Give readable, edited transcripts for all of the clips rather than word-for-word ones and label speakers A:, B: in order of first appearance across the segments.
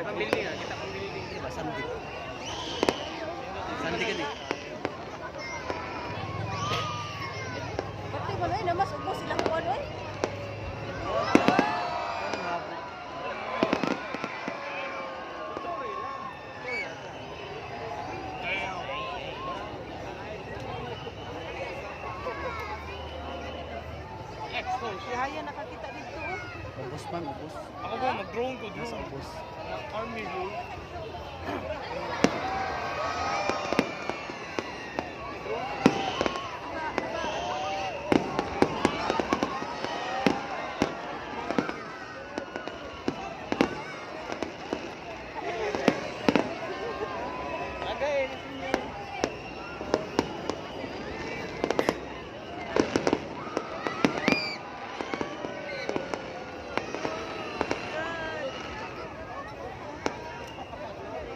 A: pambili na, kita pambili.
B: Diba, sandi. Sandi ka di.
C: Pati ba na mas ubo silang kuwan oy. Kaya nakakita dito.
B: Ubus man, ubus.
A: Ako ba, mag-drone ko,
B: Nasa
A: drone.
B: ubus.
A: Army rule.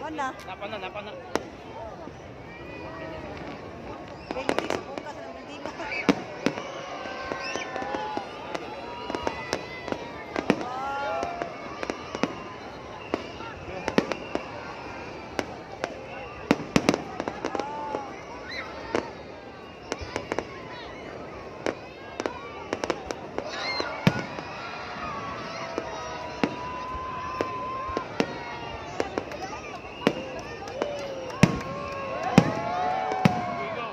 C: Mana?
A: Napa na.
C: Bendik sa bukas ng building.
A: Here we go.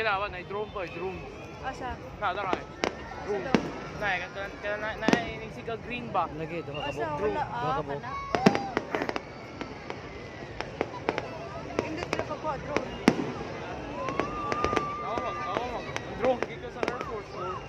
A: kailangan na drone pa, drone.
C: Asa?
A: Kada ka.
C: Asa
A: Drone.
C: daw?
A: Na siga green ba?
B: Lagi, duha ka
C: Asa?
B: mo.
A: Drone.
C: Wala.
B: Duha ka mo.
C: Kana. Hindi sila pagkuha drone.
A: Tawag. Drone dito sa Air Force. Drone.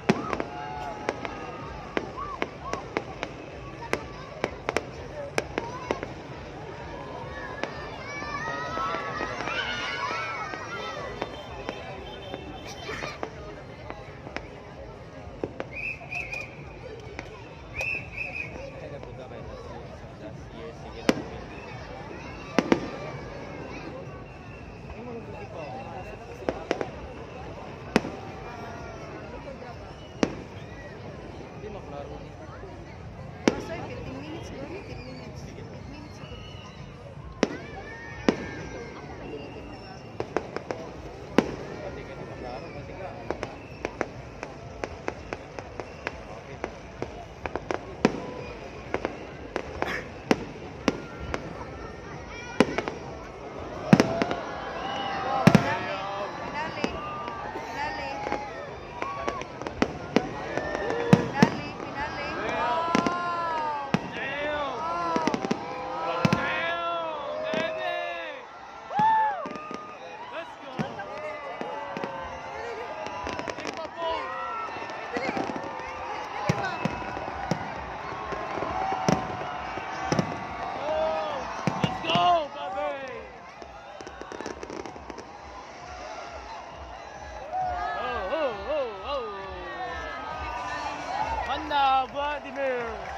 C: Asa? 15 minutes bro? 15 minutes. 15 minutes ako. Wow, finale. Finale. Finale. Finale. Finale. Wow!
A: Damn!
C: Wow!
A: Damn, baby! Let's go! Liverpool!
C: Dali! Dali ba?
A: Oh, let's go, baby! Oh! Handa, Vladimir!